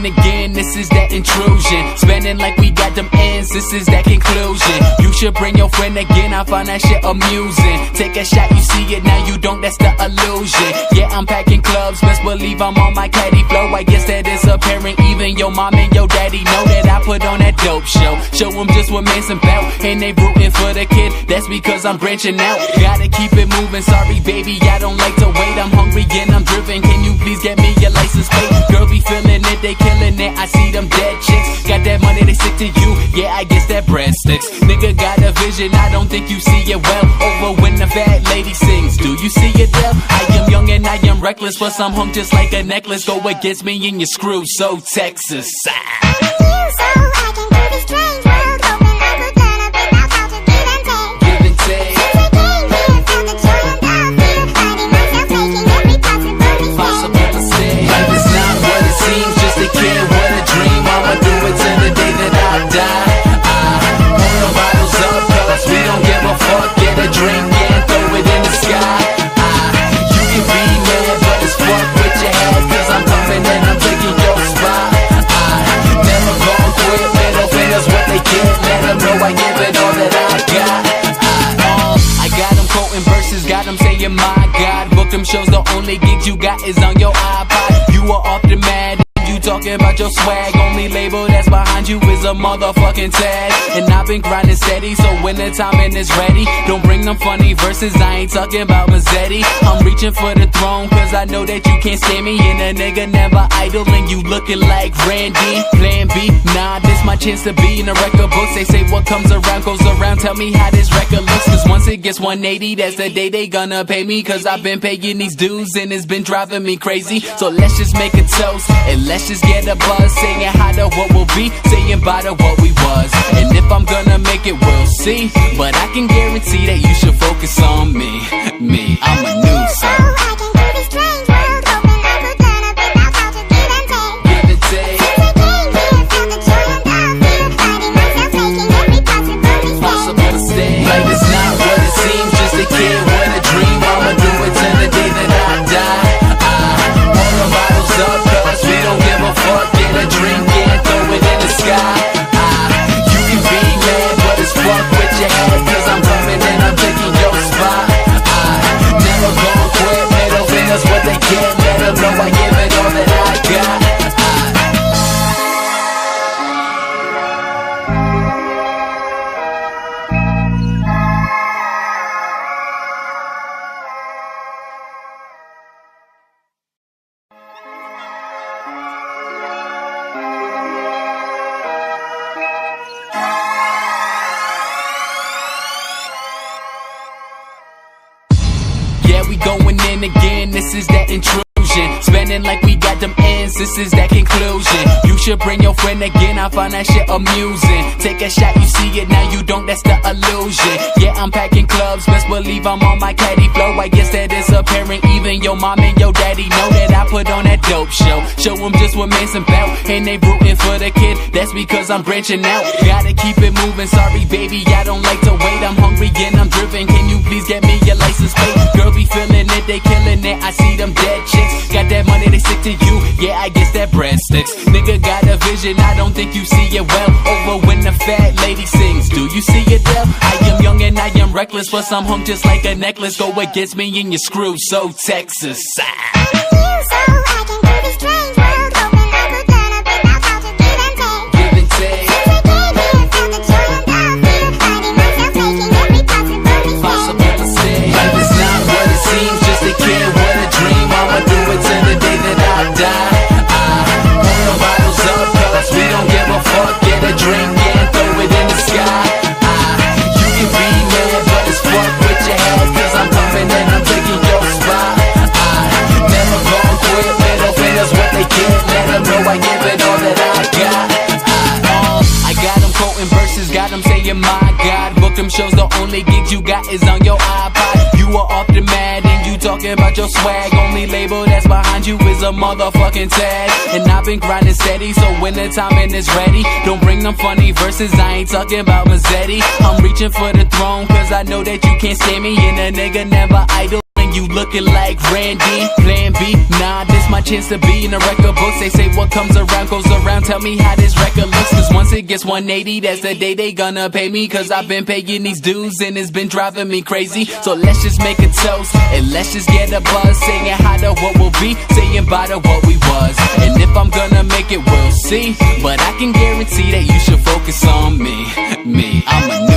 in again, this is that intrusion. Spending like we got them ends, this is that conclusion. You should bring your friend again, I find that shit amusing. Take a shot, you see it, now you don't, that's the illusion. Yeah, I'm packing clubs, best believe I'm on my caddy flow. I guess that is apparent, even your mom and your daddy know that I put on that dope show. Show them just what man's about, and they rooting for the kid, that's because I'm branching out. Gotta keep it moving, sorry baby, I don't like to wait. I'm hungry and I'm driven, can you please get me your license plate? Girl be feeling it, they killing it, I see them dead chicks. Got that money, they stick to you, yeah I guess that bread sticks. Nigga got a vision, I don't think you see it well. Over when the fat lady sings, do you see it well? I am young and I am reckless, plus I'm hung just like a necklace. Go against me and you screw, so Texas. My God, book them shows, the only gigs you got is on your iPod. You are off the mad, you talking about your swag. Only label that's behind you is a motherfucking tag. And I've been grinding steady, so when the timing is ready, don't bring them funny verses, I ain't talking about Mazzetti. I'm reaching for the throne, cause I know that you can't stand me. And a nigga never idle, and you looking like Randy. Plan B, nah, this my chance to be in the record books. They say what comes around goes around, tell me how this record looks. Cause once it gets 180, that's the day they gonna pay me. Cause I've been paying these dues and it's been driving me crazy. So let's just make a toast, and let's just get a buzz. Saying hi to what will be, saying bye to what we was. And if I'm gonna make it, we'll see. But I can guarantee that you should focus on me. I'm a new son. Going in again, this is that intrusion. Spending like we got them ends, this is that conclusion. You should bring your friend again, I find that shit amusing. Take a shot, you see it, now you don't, that's the illusion. Yeah, I'm packing clubs, best believe I'm on my caddy flow. I guess that is apparent, even your mom and your daddy know that I put on that dope show. Show them just what man's about, and they rooting for the kid, that's because I'm branching out. Gotta keep it moving, sorry baby, I don't like to wait. I'm hungry and I'm driven, can you please get me your license plate? Girl be feeling it, they killing it, I see them dead chicks. Got that money, they stick to you, yeah I guess that bread sticks. Nigga got a vision, I don't think you see it well. Over when the fat lady sings, do you see it well? I am young and I am reckless, plus I'm hung just like a necklace. Go against me and you screw, so Texas. My God, book them shows, the only gigs you got is on your iPod. You are off the mad and you talking about your swag. Only label that's behind you is a motherfucking tag. And I've been grinding steady, so when the timing is ready, don't bring them funny verses, I ain't talking about Mazzetti. I'm reaching for the throne, cause I know that you can't stand me. And a nigga never idle, and you looking like Randy. Plan B, nah, this my chance to be in the record books. They say what comes around goes around. Tell me how this record looks, cause once it gets 180, that's the day they gonna pay me. Cause I've been paying these dues and it's been driving me crazy. So let's just make a toast and let's just get a buzz, saying hi to what will be, saying bye to what we was. And if I'm gonna make it, we'll see. But I can guarantee that you should focus on me. I'm a